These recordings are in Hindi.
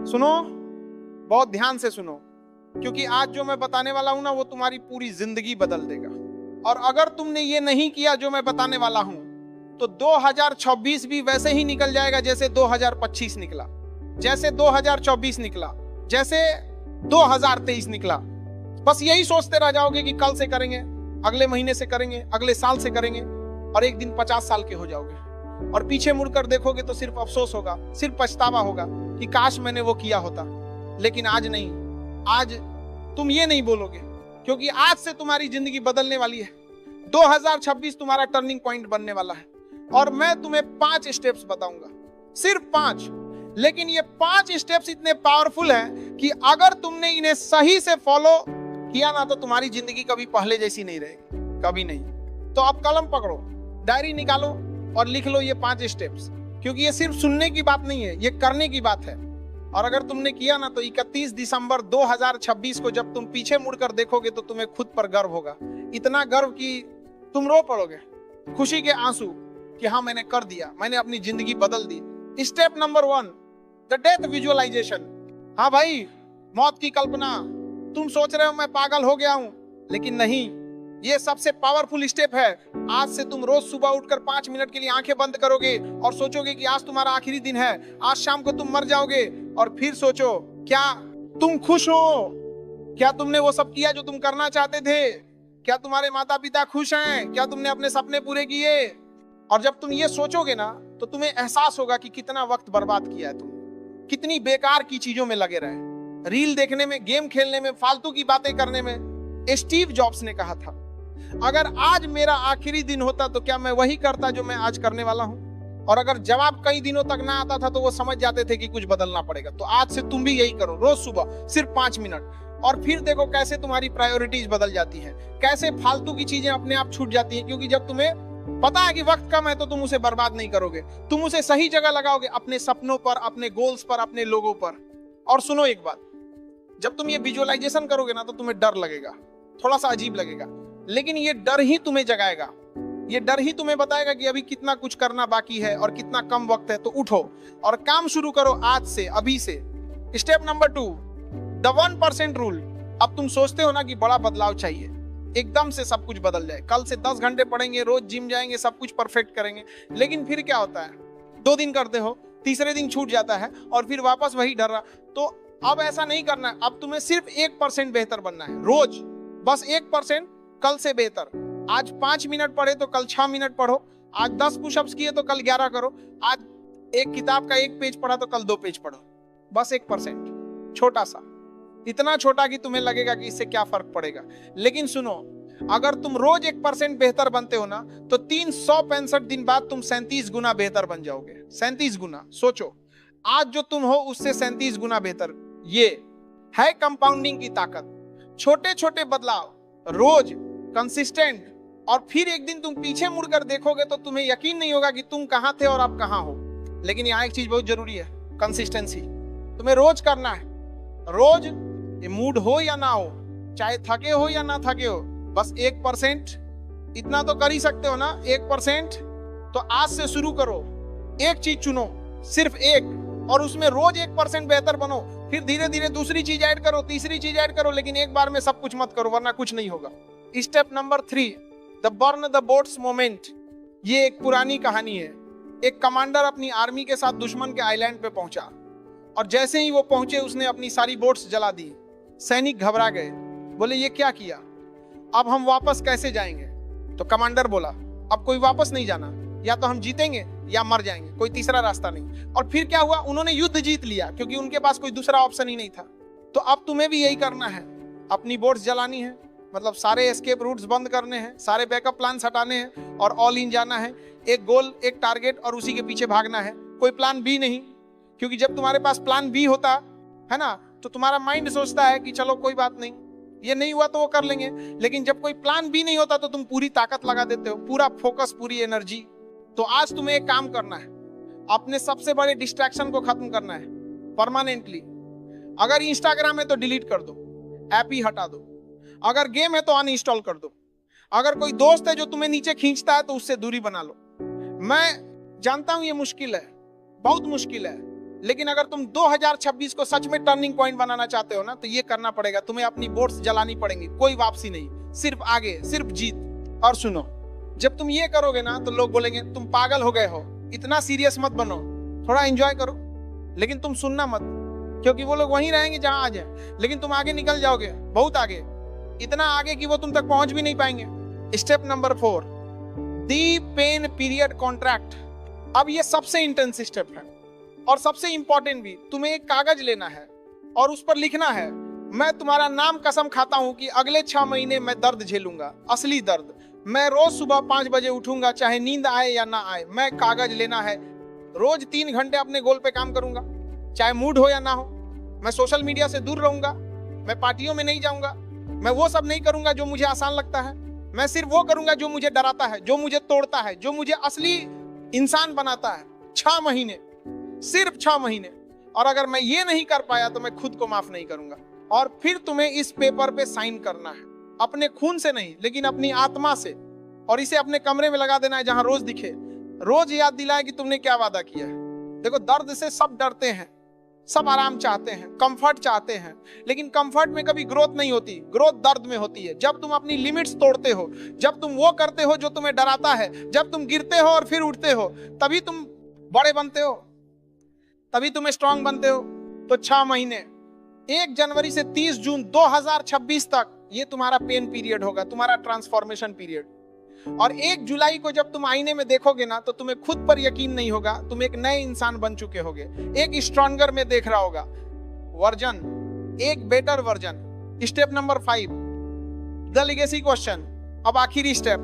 सुनो, बहुत ध्यान से सुनो, क्योंकि आज जो मैं बताने वाला हूं ना वो तुम्हारी पूरी जिंदगी बदल देगा। और अगर तुमने ये नहीं किया जो मैं बताने वाला हूं तो 2026 भी वैसे ही निकल जाएगा जैसे 2025 निकला, जैसे 2024 निकला, जैसे 2023 निकला। बस यही सोचते रह जाओगे कि कल से करेंगे, अगले महीने से करेंगे, अगले साल से करेंगे, और एक दिन 50 साल के हो जाओगे और पीछे मुड़कर देखोगे तो सिर्फ अफसोस होगा, सिर्फ पछतावा होगा कि काश मैंने वो किया होता। लेकिन आज नहीं, आज तुम ये नहीं बोलोगे, क्योंकि आज से तुम्हारी जिंदगी बदलने वाली है। 2026 तुम्हारा टर्निंग पॉइंट बनने वाला है और मैं तुम्हें 5 स्टेप्स बताऊंगा, सिर्फ 5। लेकिन ये 5 स्टेप्स इतने पावरफुल हैं कि अगर तुमने इन्हें सही से फॉलो किया ना तो तुम्हारी जिंदगी कभी पहले जैसी नहीं रहेगी, कभी नहीं। तो अब कलम पकड़ो, डायरी निकालो और लिख लो ये 5 स्टेप्स, क्योंकि ये सिर्फ सुनने की बात नहीं है, ये करने की बात है। और अगर तुमने किया ना तो 31 दिसंबर 2026 को जब तुम पीछे मुड़कर देखोगे तो तुम्हें खुद पर गर्व होगा, इतना गर्व कि तुम रो पड़ोगे, खुशी के आंसू कि हाँ मैंने कर दिया, मैंने अपनी जिंदगी बदल दी। Step number 1, the death visualization. हाँ भाई, मौत की कल्पना। तुम सोच रहे हो मैं पागल हो गया हूं, लेकिन नहीं, ये सबसे पावरफुल स्टेप है। आज से तुम रोज सुबह उठकर 5 मिनट के लिए आंखें बंद करोगे और सोचोगे कि आज तुम्हारा आखिरी दिन है, आज शाम को तुम मर जाओगे। और फिर सोचो, क्या तुम खुश हो? क्या तुमने वो सब किया जो तुम करना चाहते थे? क्या तुम्हारे माता पिता खुश हैं? क्या तुमने अपने सपने पूरे किए? और जब तुम ये सोचोगे ना तो तुम्हें एहसास होगा कि कितना वक्त बर्बाद किया है तुमने, कितनी बेकार की चीजों में लगे रहे, रील देखने में, गेम खेलने में, फालतू की बातें करने में। स्टीव जॉब्स ने कहा था, अगर आज मेरा आखिरी दिन होता तो क्या मैं वही करता जो मैं आज करने वाला हूं? और अगर जवाब कई दिनों तक ना आता था तो वो समझ जाते थे कि कुछ बदलना पड़ेगा। तो आज से तुम भी यही करो, रोज सुबह सिर्फ 5 मिनट, और फिर देखो कैसे तुम्हारी प्रायोरिटीज बदल जाती है, कैसे फालतू की चीजें अपने आप छूट जाती हैं। क्योंकि जब तुम्हें पता है कि वक्त कम है तो तुम उसे बर्बाद नहीं करोगे, तुम उसे सही जगह लगाओगे, अपने सपनों पर, अपने गोल्स पर, अपने लोगों पर। और सुनो एक बात, जब तुम ये विजुअलाइजेशन करोगे ना तो तुम्हें डर लगेगा, थोड़ा सा अजीब लगेगा, लेकिन ये डर ही तुम्हें जगाएगा, ये डर ही तुम्हें बताएगा कि अभी कितना कुछ करना बाकी है और कितना कम वक्त है। तो उठो और काम शुरू करो आज से, अभी से। Step number 2, the 1% rule. अब तुम सोचते हो ना कि बड़ा बदलाव चाहिए, एकदम से सब कुछ बदल जाए, कल से 10 घंटे पढ़ेंगे, रोज जिम जाएंगे, सब कुछ परफेक्ट करेंगे। लेकिन फिर क्या होता है, 2 दिन करते हो, तीसरे दिन छूट जाता है और फिर वापस वही डर रहा। तो अब ऐसा नहीं करना है, अब तुम्हें सिर्फ 1% बेहतर बनना है रोज, बस 1% कल से बेहतर। आज 5 मिनट पढ़े तो कल 6 मिनट पढ़ो, आज 10 पुशअप्स किए तो कल 11 करो, आज एक किताब का 1 पेज पढ़ा तो कल 2 पेज पढ़ो। बस 1%, छोटा सा, इतना छोटा कि तुम्हें लगेगा कि इससे क्या फर्क पड़ेगा। लेकिन सुनो, अगर तुम रोज 1% बेहतर बनते हो ना तो 365 दिन बाद तुम 37 गुना बेहतर बन जाओगे। 37 गुना, सोचो, आज जो तुम हो उससे 37 गुना बेहतर। ये है कंपाउंडिंग की ताकत। छोटे छोटे बदलाव रोज, कंसिस्टेंट, और फिर एक दिन तुम पीछे मुड़कर देखोगे तो तुम्हें यकीन नहीं होगा कि तुम कहां थे और अब कहां हो। लेकिन यहाँ एक चीज बहुत जरूरी है, कंसिस्टेंसी। तुम्हें रोज करना है, रोज, ये मूड हो या ना हो, चाहे थके हो या ना थके हो, बस 1%। इतना तो कर ही सकते हो ना, 1%। तो आज से शुरू करो, एक चीज चुनो, सिर्फ एक, और उसमें रोज 1% बेहतर बनो। फिर धीरे धीरे दूसरी चीज ऐड करो, तीसरी चीज ऐड करो, लेकिन एक बार में सब कुछ मत करो वरना कुछ नहीं होगा। Step number 3, the burn the boats moment. ये एक पुरानी कहानी है। एक कमांडर अपनी आर्मी के साथ दुश्मन के आइलैंड पे पहुंचा और जैसे ही वो पहुंचे उसने अपनी सारी बोट्स जला दी। सैनिक घबरा गए, बोले ये क्या किया, अब हम वापस कैसे जाएंगे? तो कमांडर बोला, अब कोई वापस नहीं जाना, या तो हम जीतेंगे या मर जाएंगे, कोई तीसरा रास्ता नहीं। और फिर क्या हुआ, उन्होंने युद्ध जीत लिया, क्योंकि उनके पास कोई दूसरा ऑप्शन ही नहीं था। तो अब तुम्हें भी यही करना है, अपनी बोट्स जलानी है, मतलब सारे एस्केप रूट्स बंद करने हैं, सारे बैकअप प्लान्स हटाने हैं और ऑल इन जाना है। एक गोल, एक टारगेट और उसी के पीछे भागना है, कोई प्लान बी नहीं। क्योंकि जब तुम्हारे पास प्लान बी होता है ना तो तुम्हारा माइंड सोचता है कि चलो कोई बात नहीं, ये नहीं हुआ तो वो कर लेंगे। लेकिन जब कोई प्लान बी नहीं होता तो तुम पूरी ताकत लगा देते हो, पूरा फोकस, पूरी एनर्जी। तो आज तुम्हें एक काम करना है, अपने सबसे बड़े डिस्ट्रैक्शन को खत्म करना है परमानेंटली। अगर इंस्टाग्राम है तो डिलीट कर दो, ऐप ही हटा दो। अगर गेम है तो अनइंस्टॉल कर दो। अगर कोई दोस्त है जो तुम्हें नीचे खींचता है तो उससे दूरी बना लो। मैं जानता हूं ये मुश्किल है, बहुत मुश्किल है, लेकिन अगर तुम 2026 को सच में टर्निंग पॉइंट बनाना चाहते हो ना, तो ये करना पड़ेगा, तुम्हें अपनी बोट्स जलानी पड़ेंगी, कोई वापसी नहीं, सिर्फ आगे, सिर्फ जीत। और सुनो, जब तुम ये करोगे ना तो लोग बोलेंगे तुम पागल हो गए हो, इतना सीरियस मत बनो, थोड़ा एंजॉय करो। लेकिन तुम सुनना मत, क्योंकि वो लोग वहीं रहेंगे जहां आज है, लेकिन तुम आगे निकल जाओगे, बहुत आगे, इतना आगे कि वो तुम तक पहुंच भी नहीं पाएंगे। स्टेप नंबर 4, दी पेन पीरियड कॉन्ट्रैक्ट। अब ये सबसे इंटेंस स्टेप है और सबसे इंपॉर्टेंट भी। तुम्हें एक कागज लेना है और उस पर लिखना है, मैं तुम्हारा नाम कसम खाता हूं कि अगले 6 महीने मैं दर्द झेलूंगा, असली दर्द। मैं रोज सुबह 5 बजे उठूंगा, चाहे नींद आए या ना आए। मैं कागज लेना है, रोज 3 घंटे अपने गोल पे काम करूंगा, चाहे मूड हो या ना हो। मैं सोशल मीडिया से दूर रहूंगा, मैं पार्टियों में नहीं जाऊंगा, मैं वो सब नहीं करूंगा जो मुझे आसान लगता है। मैं सिर्फ वो करूंगा जो मुझे डराता है, जो मुझे तोड़ता है, जो मुझे असली इंसान बनाता है। 6 महीने, सिर्फ 6 महीने। और अगर मैं ये नहीं कर पाया तो मैं खुद को माफ नहीं करूंगा। और फिर तुम्हें इस पेपर पे साइन करना है, अपने खून से नहीं लेकिन अपनी आत्मा से, और इसे अपने कमरे में लगा देना है जहां रोज दिखे, रोज याद दिलाए कि तुमने क्या वादा किया है। देखो, दर्द से सब डरते हैं, सब आराम चाहते हैं, कंफर्ट चाहते हैं, लेकिन कंफर्ट में कभी ग्रोथ नहीं होती, ग्रोथ दर्द में होती है। जब तुम अपनी लिमिट्स तोड़ते हो, जब तुम वो करते हो जो तुम्हें डराता है, जब तुम गिरते हो और फिर उठते हो, तभी तुम बड़े बनते हो, तभी तुम स्ट्रांग बनते हो। तो 6 महीने, 1 जनवरी से 30 जून 2026 तक ये तुम्हारा पेन पीरियड होगा, तुम्हारा ट्रांसफॉर्मेशन पीरियड। और 1 जुलाई को जब तुम आईने में देखोगे ना, तो तुम्हें खुद पर यकीन नहीं होगा, तुम एक नए इंसान बन चुके होगे, एक स्ट्रॉन्गर में देख रहा होगा वर्जन, एक better version. Step number 5, the legacy question. अब आखिरी स्टेप,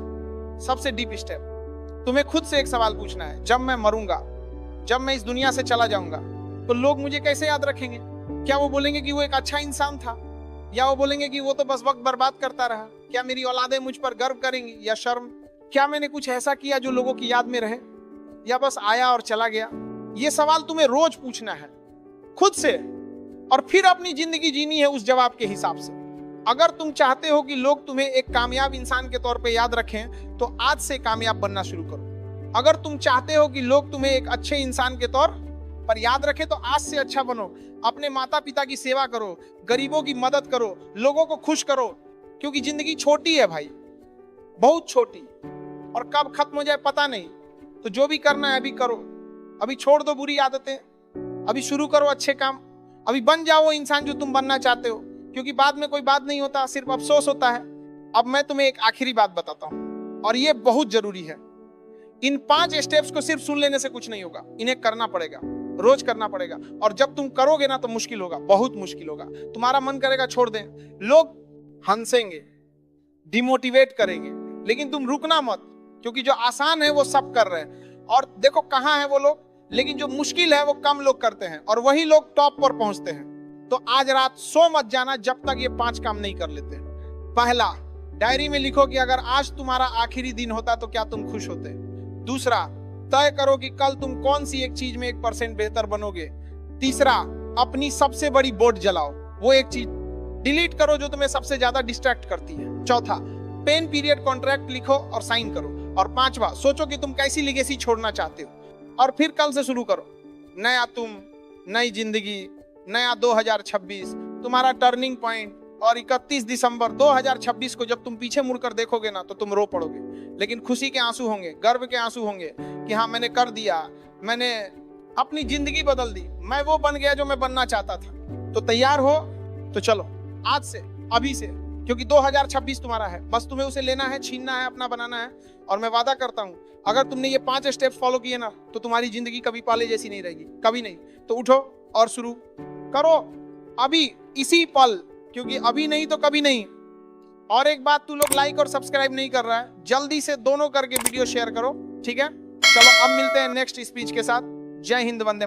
सबसे डीप स्टेप। तुम्हें खुद से एक सवाल पूछना है, जब मैं मरूंगा, जब मैं इस दुनिया से चला जाऊंगा, तो लोग मुझे कैसे याद रखेंगे? क्या वो बोलेंगे कि वो एक अच्छा इंसान था, या वो बोलेंगे कि वो तो बस वक्त बर्बाद करता रहा? क्या मेरी औलादें मुझ पर गर्व करेंगी या शर्म? क्या मैंने कुछ ऐसा किया जो लोगों की याद में रहे, या बस आया और चला गया? ये सवाल तुम्हें रोज पूछना है खुद से, और फिर अपनी जिंदगी जीनी है उस जवाब के हिसाब से। अगर तुम चाहते हो कि लोग तुम्हें एक कामयाब इंसान के तौर पे याद रखें, तो आज से कामयाब बनना शुरू करो। अगर तुम चाहते हो कि लोग तुम्हें एक अच्छे इंसान के तौर पर याद रखें, तो आज से अच्छा बनो। अपने माता पिता की सेवा करो, गरीबों की मदद करो, लोगों को खुश करो, क्योंकि जिंदगी छोटी है भाई, बहुत छोटी, और कब खत्म हो जाए पता नहीं। तो जो भी करना है अभी करो, अभी छोड़ दो बुरी आदतें, अभी शुरू करो अच्छे काम, अभी बन जाओ वो इंसान जो तुम बनना चाहते हो, क्योंकि बाद में कोई बात नहीं होता, सिर्फ अफसोस होता है। अब मैं तुम्हें एक आखिरी बात बताता हूं, और ये बहुत जरूरी है। इन 5 स्टेप्स को सिर्फ सुन लेने से कुछ नहीं होगा, इन्हें करना पड़ेगा, रोज करना पड़ेगा। और जब तुम करोगे ना तो मुश्किल होगा, बहुत मुश्किल होगा, तुम्हारा मन करेगा छोड़ दें, लोग हंसेंगे, डिमोटिवेट करेंगे, लेकिन तुम रुकना मत, क्योंकि जो आसान है वो सब कर रहे हैं। और देखो कहां है वो लोग, लेकिन जो मुश्किल है वो कम लोग करते हैं, और वही लोग टॉप पर पहुंचते हैं। तो आज रात सो मत जाना जब तक ये 5 काम नहीं कर लेते। पहला, डायरी में लिखो कि अगर आज तुम्हारा आखिरी दिन होता तो क्या तुम खुश होते। दूसरा, तय करो कि कल तुम कौन सी एक चीज में 1% बेहतर बनोगे। तीसरा, अपनी सबसे बड़ी बोर्ड जलाओ, वो एक चीज डिलीट करो जो तुम्हें सबसे ज्यादा डिस्ट्रैक्ट करती है। चौथा, पेन पीरियड कॉन्ट्रैक्ट लिखो और साइन करो। और 5वां, सोचो कि तुम कैसी लेगेसी छोड़ना चाहते हो, और फिर कल से शुरू करो। नया तुम, नई जिंदगी, नया 2026, तुम्हारा टर्निंग पॉइंट। और 31 दिसंबर 2026 को जब तुम पीछे मुड़कर देखोगे ना, तो तुम रो पड़ोगे, लेकिन खुशी के आंसू होंगे, गर्व के आंसू होंगे कि हाँ मैंने कर दिया, मैंने अपनी जिंदगी बदल दी, मैं वो बन गया जो मैं बनना चाहता था। तो तैयार हो तो चलो आज से, अभी से, क्योंकि 2026 तुम्हारा है, बस तुम्हें उसे लेना है, छीनना है, अपना बनाना है। और मैं वादा करता हूं, अगर तुमने ये 5 स्टेप्स फॉलो किए ना, तो तुम्हारी जिंदगी कभी पहले जैसी नहीं रहेगी, कभी नहीं। तो उठो और शुरू करो अभी, इसी पल, क्योंकि अभी नहीं तो कभी नहीं। और एक बात, तू लोग लाइक और सब्सक्राइब नहीं कर रहा है, जल्दी से दोनों करके वीडियो शेयर करो, ठीक है? चलो अब मिलते हैं नेक्स्ट स्पीच के साथ। जय हिंद, वंदे।